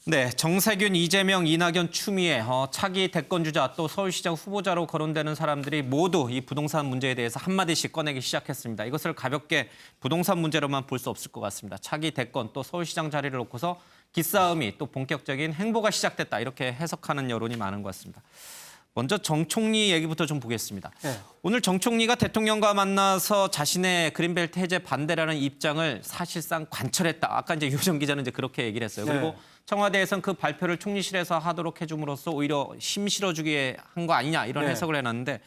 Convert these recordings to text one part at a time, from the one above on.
네, 정세균, 이재명, 이낙연 추미애 차기 대권주자 또 서울시장 후보자로 거론되는 사람들이 모두 이 부동산 문제에 대해서 한마디씩 꺼내기 시작했습니다. 이것을 가볍게 부동산 문제로만 볼 수 없을 것 같습니다. 차기 대권 또 서울시장 자리를 놓고서 기싸움이 또 본격적인 행보가 시작됐다 이렇게 해석하는 여론이 많은 것 같습니다. 먼저 정 총리 얘기부터 좀 보겠습니다. 네. 오늘 정 총리가 대통령과 만나서 자신의 그린벨트 해제 반대라는 입장을 사실상 관철했다. 아까 이제 유정 기자는 이제 그렇게 얘기를 했어요. 그리고 네. 청와대에서는 그 발표를 총리실에서 하도록 해줌으로써 오히려 힘 실어주기에 한 거 아니냐 이런 네. 해석을 해놨는데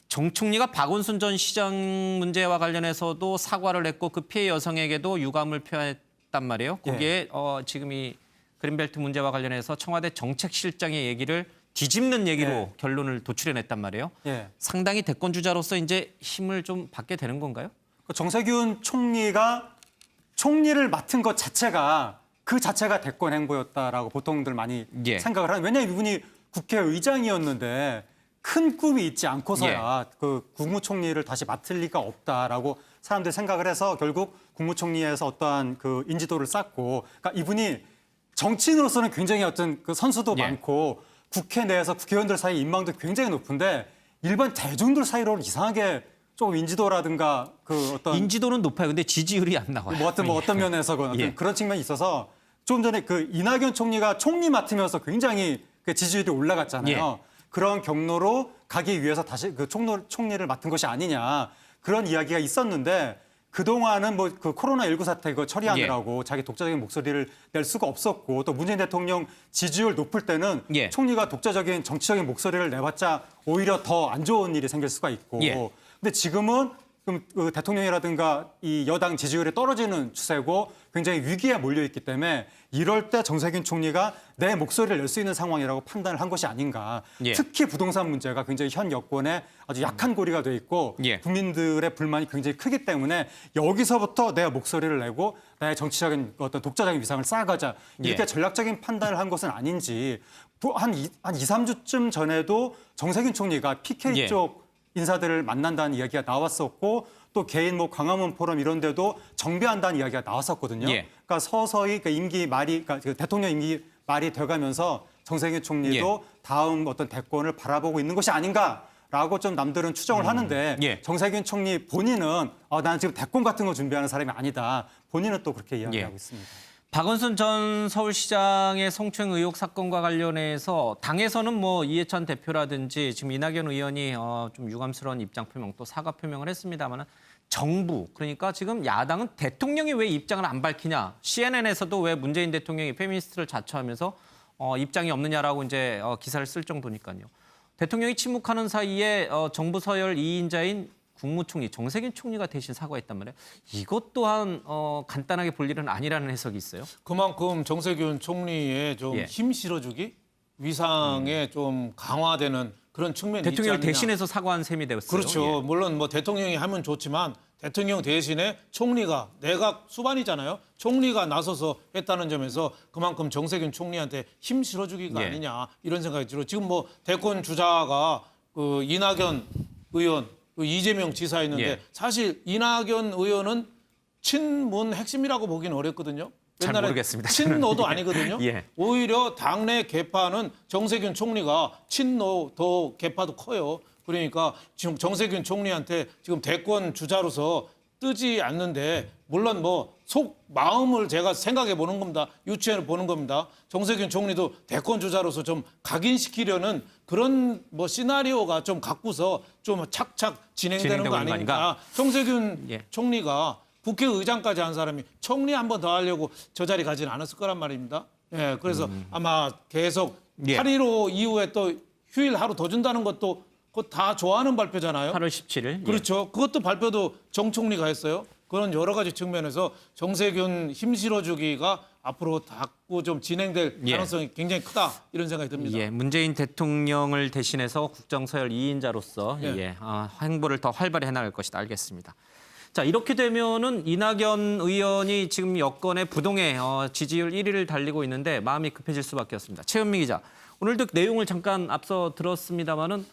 정 총리가 박원순 전 시장 문제와 관련해서도 사과를 했고 그 피해 여성에게도 유감을 표했단 말이에요. 거기에 지금 이 그린벨트 문제와 관련해서 청와대 정책실장의 얘기를 뒤집는 얘기로 결론을 도출해냈단 말이에요. 예. 상당히 대권주자로서 이제 힘을 좀 받게 되는 건가요? 정세균 총리가 총리를 맡은 것 자체가 그 자체가 대권 행보였다라고 보통들 많이 예. 생각을 하는. 왜냐하면 이분이 국회의장이었는데 큰 꿈이 있지 않고서야 그 국무총리를 다시 맡을 리가 없다라고 사람들이 생각을 해서 결국 국무총리에서 어떠한 그 인지도를 쌓고, 그러니까 이분이 정치인으로서는 굉장히 어떤 그 선수도 많고 국회 내에서 국회의원들 사이 인망도 굉장히 높은데 일반 대중들 사이로는 이상하게 조금 인지도라든가 그 어떤 인지도는 높아요. 근데 지지율이 안 나와요. 뭐 어떤 면에서 예. 그런 측면이 있어서 좀 전에 그 이낙연 총리가 총리 맡으면서 굉장히 그 지지율이 올라갔잖아요. 그런 경로로 가기 위해서 다시 그 총리를 맡은 것이 아니냐 그런 이야기가 있었는데 그동안은 뭐 그 코로나19 사태 그거 처리하느라고 자기 독자적인 목소리를 낼 수가 없었고 또 문재인 대통령 지지율 높을 때는 총리가 독자적인 정치적인 목소리를 내봤자 오히려 더 안 좋은 일이 생길 수가 있고 근데 지금은 그 대통령이라든가 이 여당 지지율이 떨어지는 추세고 굉장히 위기에 몰려 있기 때문에 이럴 때 정세균 총리가 내 목소리를 낼 수 있는 상황이라고 판단을 한 것이 아닌가. 특히 부동산 문제가 굉장히 현 여권에 아주 약한 고리가 돼 있고 국민들의 불만이 굉장히 크기 때문에 여기서부터 내 목소리를 내고 나의 정치적인 어떤 독자적인 위상을 쌓아가자. 이렇게 전략적인 판단을 한 것은 아닌지 한 2, 3주쯤 전에도 정세균 총리가 PK 쪽 인사들을 만난다는 이야기가 나왔었고 또 개인 뭐 광화문 포럼 이런 데도 정비한다는 이야기가 나왔었거든요. 그러니까 서서히 그 임기 말이 그러니까 그 대통령 임기 말이 돼가면서 정세균 총리도 다음 어떤 대권을 바라보고 있는 것이 아닌가라고 좀 남들은 추정을 하는데 정세균 총리 본인은 나는 지금 대권 같은 거 준비하는 사람이 아니다. 본인은 또 그렇게 이야기하고 있습니다. 박원순 전 서울시장의 성추행 의혹 사건과 관련해서 당에서는 뭐 이해찬 대표라든지 지금 이낙연 의원이 좀 유감스러운 입장 표명 또 사과 표명을 했습니다만 정부 그러니까 지금 야당은 대통령이 왜 입장을 안 밝히냐 CNN에서도 왜 문재인 대통령이 페미니스트를 자처하면서 입장이 없느냐라고 이제 기사를 쓸 정도니까요. 대통령이 침묵하는 사이에 정부 서열 2인자인 국무총리 정세균 총리가 대신 사과했단 말이에요. 이것 또한 간단하게 볼 일은 아니라는 해석이 있어요. 그만큼 정세균 총리의 좀 힘 실어주기 위상에 좀 강화되는 그런 측면이 있지 않느냐. 대통령을 대신해서 사과한 셈이 되었어요. 그렇죠. 물론 뭐 대통령이 하면 좋지만 대통령 대신에 총리가 내각 수반이잖아요. 총리가 나서서 했다는 점에서 그만큼 정세균 총리한테 힘 실어주기가 아니냐 이런 생각이 들어요. 지금 뭐 대권 주자가 그 이낙연 의원 그 이재명 지사 있는데 사실 이낙연 의원은 친문 핵심이라고 보기는 어렵거든요. 잘 모르겠습니다. 친노도 아니거든요. 오히려 당내 개파는 정세균 총리가 친노 더 개파도 커요. 그러니까 지금 정세균 총리한테 지금 대권 주자로서 뜨지 않는데 물론 뭐 속 마음을 제가 생각해 보는 겁니다. 유추해 보는 겁니다. 정세균 총리도 대권 주자로서 좀 각인시키려는 그런 뭐 시나리오가 좀 갖고서 좀 착착 진행되는 거 아닌가. 정세균 총리가 국회의장까지 한 사람이 총리 한 번 더 하려고 저 자리 가지는 않았을 거란 말입니다. 그래서 아마 계속 8.15 이후에 또 휴일 하루 더 준다는 것도 그거 다 좋아하는 발표잖아요. 8월 17일. 그렇죠. 그것도 발표도 정 총리가 했어요. 그런 여러 가지 측면에서 정세균 힘 실어주기가 앞으로 자꾸 좀 진행될 가능성이 굉장히 크다 이런 생각이 듭니다. 문재인 대통령을 대신해서 국정서열 2인자로서 행보를 더 활발히 해나갈 것이다. 알겠습니다. 자, 이렇게 되면은 이낙연 의원이 지금 여권의 부동의 지지율 1위를 달리고 있는데 마음이 급해질 수밖에 없습니다. 최은미 기자, 오늘도 내용을 잠깐 앞서 들었습니다만은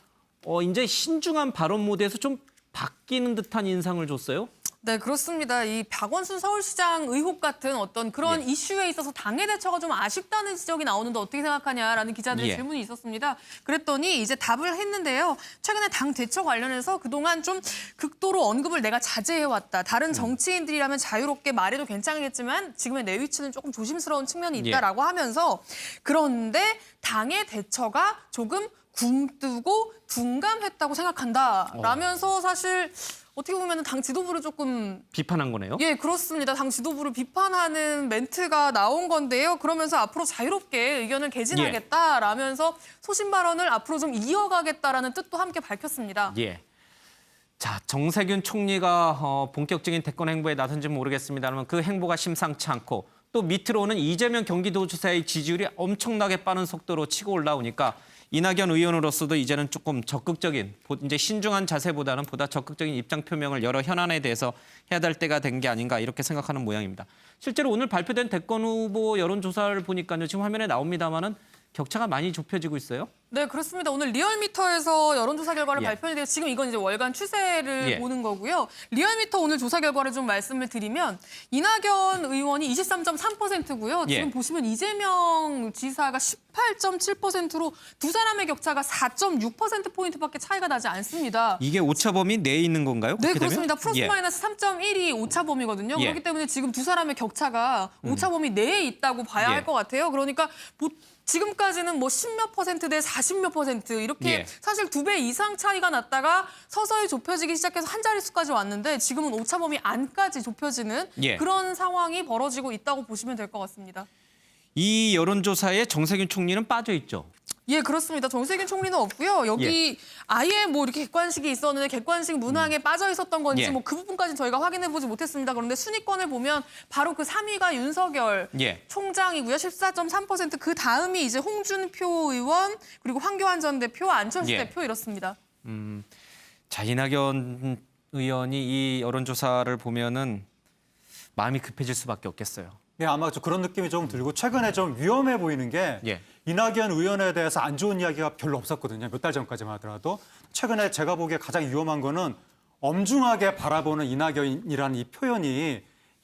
이제 신중한 발언 모드에서 좀 바뀌는 듯한 인상을 줬어요. 네, 그렇습니다. 이 박원순 서울시장 의혹 같은 어떤 그런 이슈에 있어서 당의 대처가 좀 아쉽다는 지적이 나오는데 어떻게 생각하냐라는 기자들의 질문이 있었습니다. 그랬더니 이제 답을 했는데요. 최근에 당 대처 관련해서 그동안 좀 극도로 언급을 내가 자제해왔다. 다른 정치인들이라면 자유롭게 말해도 괜찮겠지만 지금의 내 위치는 조금 조심스러운 측면이 있다라고 하면서 그런데 당의 대처가 조금 굼뜨고 둔감했다고 생각한다라면서 사실 어떻게 보면 당 지도부를 조금 비판한 거네요. 예, 그렇습니다. 당 지도부를 비판하는 멘트가 나온 건데요. 그러면서 앞으로 자유롭게 의견을 개진하겠다라면서 소신 발언을 앞으로 좀 이어가겠다라는 뜻도 함께 밝혔습니다. 예. 자, 정세균 총리가 본격적인 대권 행보에 나선지 모르겠습니다만 그 행보가 심상치 않고 또 밑으로 오는 이재명 경기도지사의 지지율이 엄청나게 빠른 속도로 치고 올라오니까 이낙연 의원으로서도 이제는 조금 적극적인, 이제 신중한 자세보다는 보다 적극적인 입장 표명을 여러 현안에 대해서 해야 될 때가 된 게 아닌가 이렇게 생각하는 모양입니다. 실제로 오늘 발표된 대권 후보 여론조사를 보니까요. 지금 화면에 나옵니다마는 격차가 많이 좁혀지고 있어요. 네, 그렇습니다. 오늘 리얼미터에서 여론조사 결과를 발표했는데요. 지금 이건 이제 월간 추세를 보는 거고요. 리얼미터 오늘 조사 결과를 좀 말씀을 드리면 이낙연 의원이 23.3%고요. 지금 보시면 이재명 지사가 18.7%로 두 사람의 격차가 4.6%포인트밖에 차이가 나지 않습니다. 이게 오차범위 내에 있는 건가요? 네, 그렇게 그렇습니다. 되면? 플러스 마이너스 3.1이 오차범위거든요. 그렇기 때문에 지금 두 사람의 격차가 오차범위 내에 있다고 봐야 할 것 같아요. 그러니까 지금까지는 뭐 10몇 퍼센트대 40몇 퍼센트 이렇게 사실 2배 이상 차이가 났다가 서서히 좁혀지기 시작해서 한 자릿수까지 왔는데 지금은 오차범위 안까지 좁혀지는 그런 상황이 벌어지고 있다고 보시면 될 것 같습니다. 이 여론조사에 정세균 총리는 빠져 있죠. 예, 그렇습니다. 정세균 총리는 없고요. 여기 아예 뭐 이렇게 객관식이 있었는데 객관식 문항에 빠져 있었던 건지 뭐 그 부분까지는 저희가 확인해 보지 못했습니다. 그런데 순위권을 보면 바로 그 3위가 윤석열 총장이고요. 14.3%. 그 다음이 이제 홍준표 의원 그리고 황교안 전 대표, 안철수 대표 이렇습니다. 자, 이낙연 의원이 이 여론조사를 보면은 마음이 급해질 수밖에 없겠어요. 예, 아마 좀 그런 느낌이 좀 들고 최근에 좀 위험해 보이는 게 이낙연 의원에 대해서 안 좋은 이야기가 별로 없었거든요. 몇 달 전까지만 하더라도. 최근에 제가 보기에 가장 위험한 거는 엄중하게 바라보는 이낙연이라는 이 표현이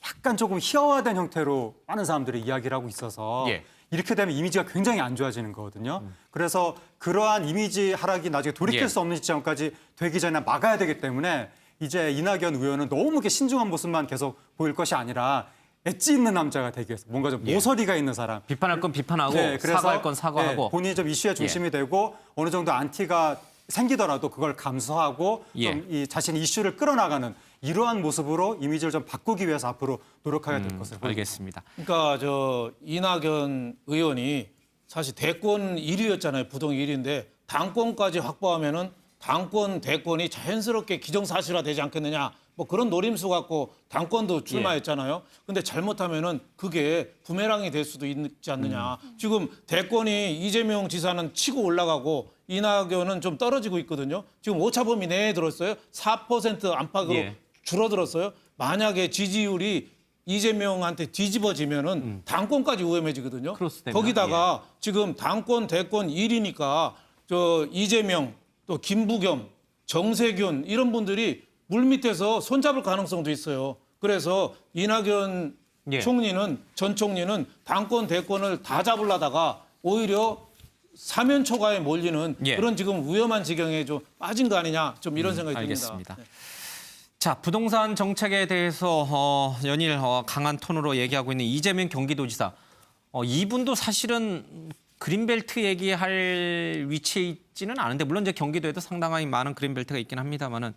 약간 조금 희화화된 형태로 많은 사람들이 이야기를 하고 있어서 이렇게 되면 이미지가 굉장히 안 좋아지는 거거든요. 그래서 그러한 이미지 하락이 나중에 돌이킬 수 없는 지점까지 되기 전에 막아야 되기 때문에 이제 이낙연 의원은 너무 이렇게 신중한 모습만 계속 보일 것이 아니라 엣지 있는 남자가 되기 위해서 뭔가 좀 모서리가 있는 사람. 비판할 건 비판하고 그래서 사과할 건 사과하고. 본인이 좀 이슈의 중심이 되고 어느 정도 안티가 생기더라도 그걸 감수하고 좀 이 자신의 이슈를 끌어나가는 이러한 모습으로 이미지를 좀 바꾸기 위해서 앞으로 노력하게 될 것을 보입니다. 알겠습니다. 그러니까 이낙연 의원이 사실 대권 1위였잖아요. 부동 1위인데 당권까지 확보하면은 당권 대권이 자연스럽게 기정사실화되지 않겠느냐. 뭐 그런 노림수 갖고 당권도 출마했잖아요. 근데 잘못하면은 그게 부메랑이 될 수도 있지 않느냐. 지금 대권이 이재명 지사는 치고 올라가고 이낙연은 좀 떨어지고 있거든요. 지금 오차범위 내에 들었어요. 4% 안팎으로 줄어들었어요. 만약에 지지율이 이재명한테 뒤집어지면은 당권까지 위험해지거든요. 거기다가 지금 당권 대권 1위니까 이재명 또 김부겸, 정세균 이런 분들이 물밑에서 손잡을 가능성도 있어요. 그래서 이낙연 총리는 전 총리는 당권 대권을 다 잡으려다가 오히려 사면 초과에 몰리는 그런 지금 위험한 지경에 좀 빠진 거 아니냐 좀 이런 생각이 알겠습니다. 듭니다. 자, 부동산 정책에 대해서 연일 강한 톤으로 얘기하고 있는 이재명 경기도지사. 이분도 사실은 그린벨트 얘기할 위치에 있지는 않은데 물론 이제 경기도에도 상당히 많은 그린벨트가 있긴 합니다만은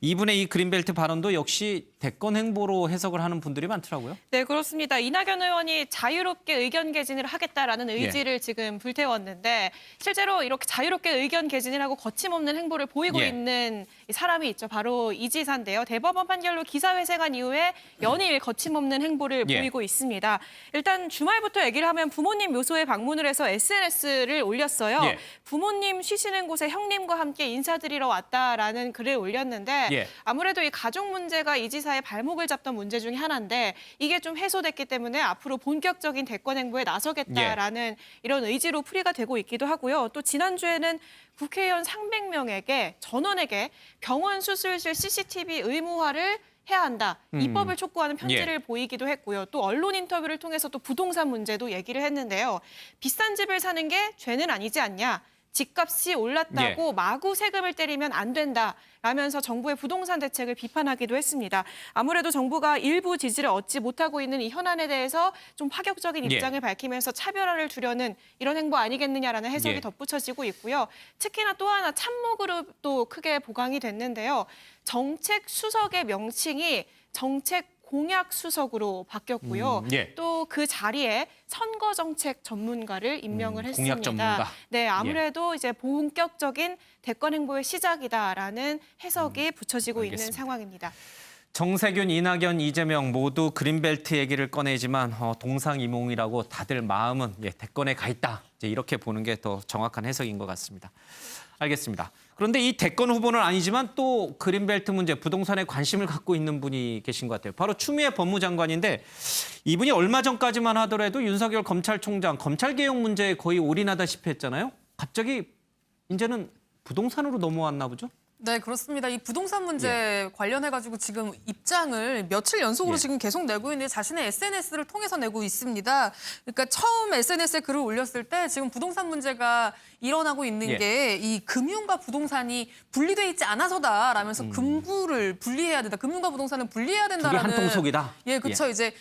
이분의 이 그린벨트 발언도 역시 대권 행보로 해석을 하는 분들이 많더라고요. 네, 그렇습니다. 이낙연 의원이 자유롭게 의견 개진을 하겠다라는 의지를 지금 불태웠는데 실제로 이렇게 자유롭게 의견 개진을 하고 거침없는 행보를 보이고 있는 사람이 있죠. 바로 이 지사인데요. 대법원 판결로 기사회생한 이후에 연일 거침없는 행보를 보이고 있습니다. 일단 주말부터 얘기를 하면 부모님 묘소에 방문을 해서 SNS를 올렸어요. 부모님 쉬시는 곳에 형님과 함께 인사드리러 왔다라는 글을 올렸는데 아무래도 이 가족 문제가 이 지사의 발목을 잡던 문제 중에 하나인데 이게 좀 해소됐기 때문에 앞으로 본격적인 대권 행보에 나서겠다라는 이런 의지로 풀이가 되고 있기도 하고요. 또 지난주에는 국회의원 300명에게 전원에게 병원 수술실 CCTV 의무화를 해야 한다. 입법을 촉구하는 편지를 보이기도 했고요. 또 언론 인터뷰를 통해서 또 부동산 문제도 얘기를 했는데요. 비싼 집을 사는 게 죄는 아니지 않냐. 집값이 올랐다고 마구 세금을 때리면 안 된다라면서 정부의 부동산 대책을 비판하기도 했습니다. 아무래도 정부가 일부 지지를 얻지 못하고 있는 이 현안에 대해서 좀 파격적인 입장을 밝히면서 차별화를 두려는 이런 행보 아니겠느냐라는 해석이 덧붙여지고 있고요. 특히나 또 하나 참모그룹도 크게 보강이 됐는데요. 정책 수석의 명칭이 정책 공약 수석으로 바뀌었고요. 또 그 자리에 선거 정책 전문가를 임명을 했습니다. 공약 전문가. 네, 아무래도 이제 본격적인 대권 행보의 시작이다라는 해석이 붙여지고 있는 알겠습니다. 상황입니다. 정세균, 이낙연, 이재명 모두 그린벨트 얘기를 꺼내지만 동상이몽이라고 다들 마음은 대권에 가 있다. 이제 이렇게 보는 게 더 정확한 해석인 것 같습니다. 알겠습니다. 그런데 이 대권 후보는 아니지만 또 그린벨트 문제, 부동산에 관심을 갖고 있는 분이 계신 것 같아요. 바로 추미애 법무장관인데 이분이 얼마 전까지만 하더라도 윤석열 검찰총장 검찰개혁 문제에 거의 올인하다시피 했잖아요. 갑자기 이제는 부동산으로 넘어왔나 보죠? 네, 그렇습니다. 이 부동산 문제 관련해가지고 지금 입장을 며칠 연속으로 지금 계속 내고 있는데 자신의 SNS를 통해서 내고 있습니다. 그러니까 처음 SNS에 글을 올렸을 때 지금 부동산 문제가 일어나고 있는 게 이 금융과 부동산이 분리돼 있지 않아서다라면서 금구를 분리해야 된다. 금융과 부동산은 분리해야 된다라는. 두 개 한 통속이다. 예, 그렇죠. 이제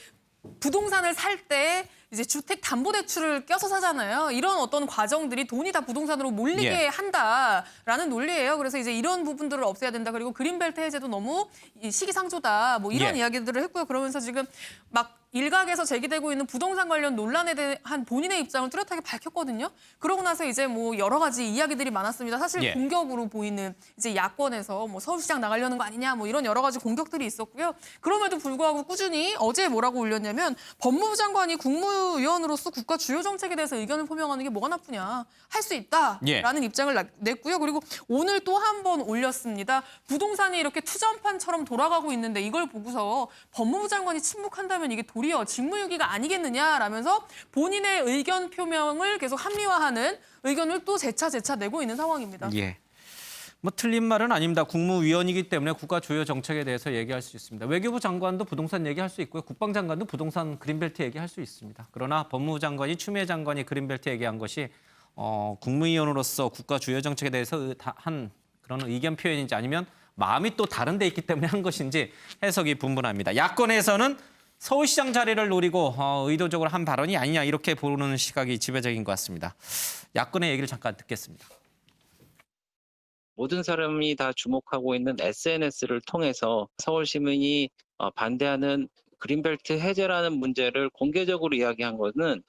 부동산을 살 때 이제 주택담보대출을 껴서 사잖아요. 이런 어떤 과정들이 돈이 다 부동산으로 몰리게 한다라는 논리예요. 그래서 이제 이런 부분들을 없애야 된다. 그리고 그린벨트 해제도 너무 시기상조다. 뭐 이런 이야기들을 했고요. 그러면서 지금 막 일각에서 제기되고 있는 부동산 관련 논란에 대한 본인의 입장을 뚜렷하게 밝혔거든요. 그러고 나서 이제 뭐 여러 가지 이야기들이 많았습니다. 사실 공격으로 보이는 이제 야권에서 뭐 서울시장 나가려는 거 아니냐 뭐 이런 여러 가지 공격들이 있었고요. 그럼에도 불구하고 꾸준히 어제 뭐라고 올렸냐면 법무부 장관이 국무위원으로서 국가 주요 정책에 대해서 의견을 표명하는 게 뭐가 나쁘냐. 할 수 있다라는 입장을 냈고요. 그리고 오늘 또 한 번 올렸습니다. 부동산이 이렇게 투전판처럼 돌아가고 있는데 이걸 보고서 법무부 장관이 침묵한다면 이게 도리어 직무유기가 아니겠느냐라면서 본인의 의견 표명을 계속 합리화하는 의견을 또 재차 내고 있는 상황입니다. 뭐 틀린 말은 아닙니다. 국무위원이기 때문에 국가 주요 정책에 대해서 얘기할 수 있습니다. 외교부 장관도 부동산 얘기할 수 있고요. 국방장관도 부동산 그린벨트 얘기할 수 있습니다. 그러나 법무부 장관이 추미애 장관이 그린벨트 얘기한 것이 국무위원으로서 국가 주요 정책에 대해서 한 그런 의견 표현인지 아니면 마음이 또 다른 데 있기 때문에 한 것인지 해석이 분분합니다. 야권에서는 서울시장 자리를 노리고 의도적으로 한 발언이 아니냐 이렇게 보는 시각이 지배적인 것 같습니다. 야권의 얘기를 잠깐 듣겠습니다. 모든 사람이 다 주목하고 있는 SNS를 통해서 서울 시민이 반대하는 그린벨트 해제라는 문제를 공개적으로 이야기한 것은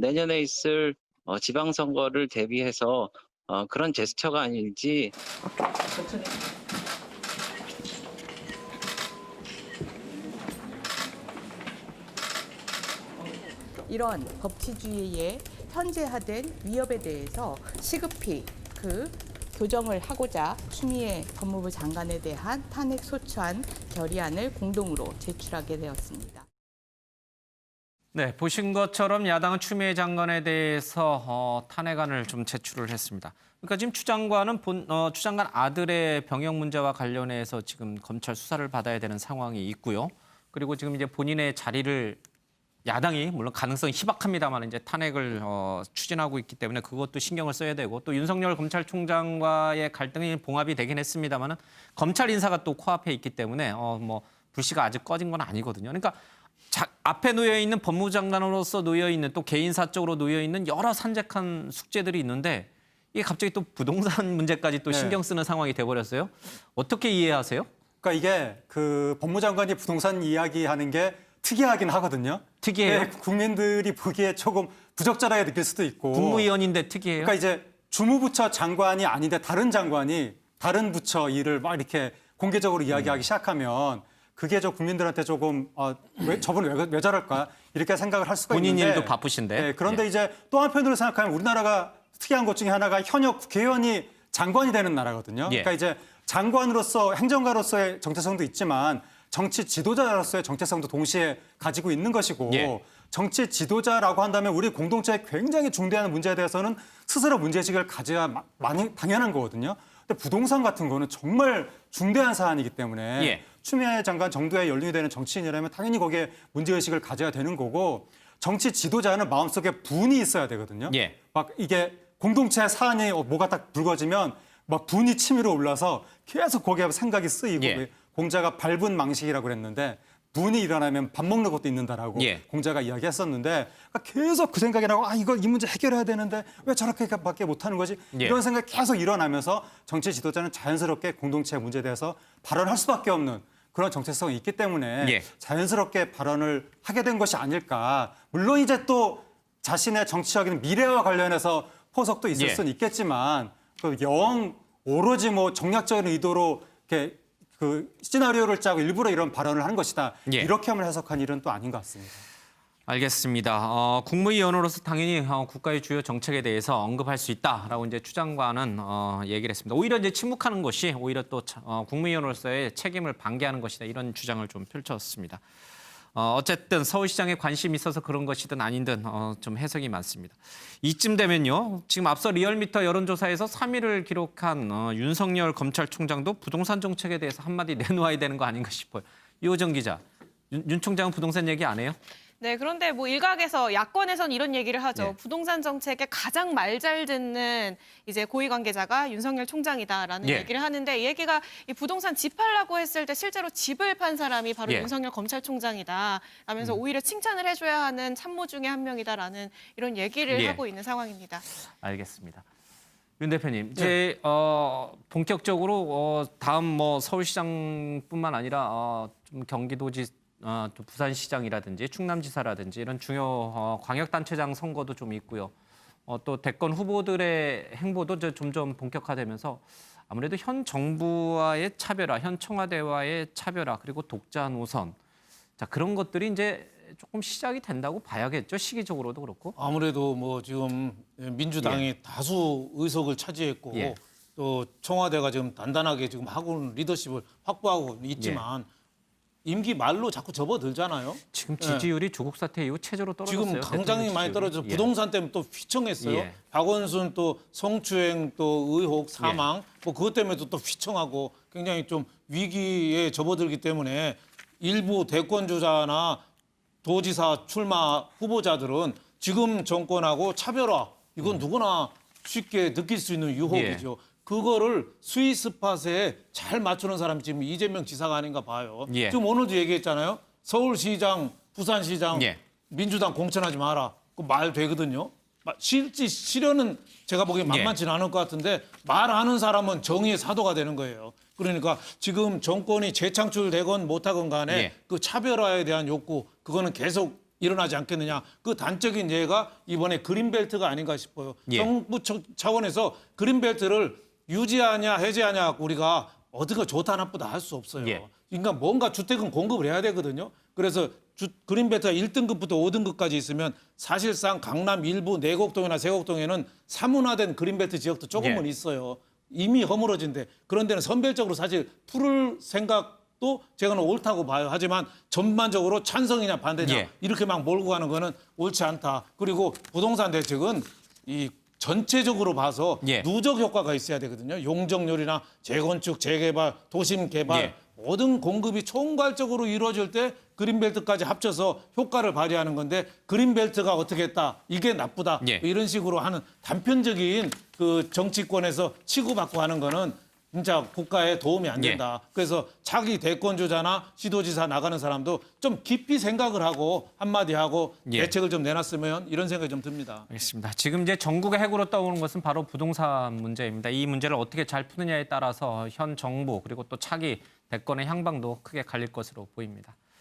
내년에 있을 지방선거를 대비해서 그런 제스처가 아닐지. 이런 법치주의에 현재화된 위협에 대해서 시급히 교정을 하고자 추미애 법무부 장관에 대한 탄핵 소추안 결의안을 공동으로 제출하게 되었습니다. 네, 보신 것처럼 야당은 추미애 장관에 대해서 탄핵안을 좀 제출을 했습니다. 그러니까 지금 추 장관은 추 장관 아들의 병역 문제와 관련해서 지금 검찰 수사를 받아야 되는 상황이 있고요. 그리고 지금 이제 본인의 자리를 야당이 물론 가능성이 희박합니다만 이제 탄핵을 추진하고 있기 때문에 그것도 신경을 써야 되고 또 윤석열 검찰총장과의 갈등이 봉합이 되긴 했습니다만은 검찰 인사가 또 코앞에 있기 때문에 뭐 불씨가 아직 꺼진 건 아니거든요. 그러니까 앞에 놓여 있는 법무부 장관으로서 놓여 있는 또 개인사적으로 놓여 있는 여러 산적한 숙제들이 있는데 이게 갑자기 또 부동산 문제까지 또 신경 쓰는 상황이 돼버렸어요. 어떻게 이해하세요? 그러니까 이게 그 법무장관이 부동산 이야기하는 게 특이하긴 하거든요. 특이해요? 네, 국민들이 보기에 조금 부적절하게 느낄 수도 있고. 국무위원인데 특이해요? 그러니까 이제 주무부처 장관이 아닌데 다른 장관이 다른 부처 일을 막 이렇게 공개적으로 이야기하기 시작하면 그게 국민들한테 조금 저분은 왜 저럴까 이렇게 생각을 할 수가 본인 있는데. 일도 바쁘신데. 네, 그런데 이제 또 한편으로 생각하면 우리나라가 특이한 것 중에 하나가 현역 국회의원이 장관이 되는 나라거든요. 그러니까 이제 장관으로서 행정가로서의 정체성도 있지만 정치 지도자로서의 정체성도 동시에 가지고 있는 것이고 정치 지도자라고 한다면 우리 공동체의 굉장히 중대한 문제에 대해서는 스스로 문제의식을 가져야 많이 당연한 거거든요. 근데 부동산 같은 거는 정말 중대한 사안이기 때문에 추미애 장관 정도에 연륜이 되는 정치인이라면 당연히 거기에 문제의식을 가져야 되는 거고 정치 지도자는 마음속에 분이 있어야 되거든요. 예. 막 이게 공동체 사안이 뭐가 딱 불거지면 막 분이 치밀어 올라서 계속 거기에 생각이 쓰이고 예. 공자가 밟은 망식이라고 그랬는데 분이 일어나면 밥 먹는 것도 있는다라고 예. 공자가 이야기했었는데 계속 그 생각이 나고 이 문제 해결해야 되는데 왜 저렇게밖에 못하는 거지? 예. 이런 생각이 계속 일어나면서 정치 지도자는 자연스럽게 공동체 문제에 대해서 발언할 수밖에 없는 그런 정체성이 있기 때문에 예. 자연스럽게 발언을 하게 된 것이 아닐까. 물론 이제 또 자신의 정치적인 미래와 관련해서 포석도 있을 예. 수는 있겠지만 오로지 뭐 정략적인 의도로 이렇게 그 시나리오를 짜고 일부러 이런 발언을 한 것이다. 예. 이렇게만 해석한 일은 또 아닌 것 같습니다. 알겠습니다. 국무위원으로서 당연히 국가의 주요 정책에 대해서 언급할 수 있다라고 이제 추 장관은 얘기를 했습니다. 오히려 이제 침묵하는 것이 오히려 또 국무위원으로서의 책임을 방기하는 것이다 이런 주장을 좀 펼쳤습니다. 어쨌든 서울시장에 관심이 있어서 그런 것이든 아니든 좀 해석이 많습니다. 이쯤 되면요. 지금 앞서 리얼미터 여론조사에서 3위를 기록한 윤석열 검찰총장도 부동산 정책에 대해서 한마디 내놓아야 되는 거 아닌가 싶어요. 이호정 기자, 윤 총장은 부동산 얘기 안 해요? 네, 그런데 뭐 일각에서 야권에선 이런 얘기를 하죠. 예. 부동산 정책에 가장 말 잘 듣는 이제 고위 관계자가 윤석열 총장이다라는 예. 얘기를 하는데 이 얘기가 이 부동산 집 팔라고 했을 때 실제로 집을 판 사람이 바로 예. 윤석열 검찰총장이다 라면서 오히려 칭찬을 해줘야 하는 참모 중에 한 명이다라는 이런 얘기를 예. 하고 있는 상황입니다. 알겠습니다. 윤 대표님, 이제 본격적으로 다음 뭐 서울시장뿐만 아니라 좀 경기도지 또 부산시장이라든지 충남지사라든지 이런 주요 광역단체장 선거도 좀 있고요. 또 대권 후보들의 행보도 이제 점점 본격화되면서 아무래도 현 정부와의 차별화, 현 청와대와의 차별화, 그리고 독자 노선, 자 그런 것들이 이제 조금 시작이 된다고 봐야겠죠. 시기적으로도 그렇고. 아무래도 뭐 지금 민주당이 다수 의석을 차지했고 예. 또 청와대가 지금 단단하게 지금 하고 있는 리더십을 확보하고 있지만 임기 말로 자꾸 접어들잖아요. 지금 지지율이 조국 사태 이후 최저로 떨어졌어요. 지금 굉장히 많이 떨어져 예. 부동산 때문에 또 휘청했어요. 예. 박원순 또 성추행 또 의혹 사망 뭐 그것 때문에도 또 휘청하고 굉장히 좀 위기에 접어들기 때문에 일부 대권 주자나 도지사 출마 후보자들은 지금 정권하고 차별화 이건 누구나 쉽게 느낄 수 있는 유혹이죠. 그거를 스윗 스팟에 잘 맞추는 사람이 지금 이재명 지사가 아닌가 봐요. 예. 지금 오늘도 얘기했잖아요. 서울시장, 부산시장 예. 민주당 공천하지 마라. 그 말 되거든요. 실현은 제가 보기엔 만만치는 않을 것 같은데 말하는 사람은 정의의 사도가 되는 거예요. 그러니까 지금 정권이 재창출되건 못하건 간에 예. 그 차별화에 대한 욕구 그거는 계속 일어나지 않겠느냐. 그 단적인 예가 이번에 그린벨트가 아닌가 싶어요. 예. 정부 차원에서 그린벨트를 유지하냐 해제하냐 갖고 우리가 어디가 좋다 나쁘다 할 수 없어요. 예. 그러니까 뭔가 주택은 공급을 해야 되거든요. 그래서 그린벨트가 1등급부터 5등급까지 있으면 사실상 강남 일부 내곡동이나 세곡동에는 사문화된 그린벨트 지역도 조금은 예. 있어요. 이미 허물어진데 그런 데는 선별적으로 사실 풀을 생각도 제가 옳다고 봐요. 하지만 전반적으로 찬성이냐 반대냐 예. 이렇게 막 몰고 가는 거는 옳지 않다. 그리고 부동산 대책은 이 전체적으로 봐서 예. 누적 효과가 있어야 되거든요. 용적률이나 재건축, 재개발, 도심 개발 예. 모든 공급이 총괄적으로 이루어질 때 그린벨트까지 합쳐서 효과를 발휘하는 건데 그린벨트가 어떻게 했다 이게 나쁘다 예. 이런 식으로 하는 단편적인 그 정치권에서 치고받고 하는 거는 진짜 국가에 도움이 안 된다. 그래서 자기 대권 주자나 시도지사 나가는 사람도 좀 깊이 생각을 하고 한마디 하고 예. 대책을 좀 내놨으면 이런 생각이 좀 듭니다. 알겠습니다. 지금 이제 전국의 핵으로 떠오르는 것은 바로 부동산 문제입니다. 이 문제를 어떻게 잘 푸느냐에 따라서 현 정부 그리고 또 차기 대권의 향방도 크게 갈릴 것으로 보입니다.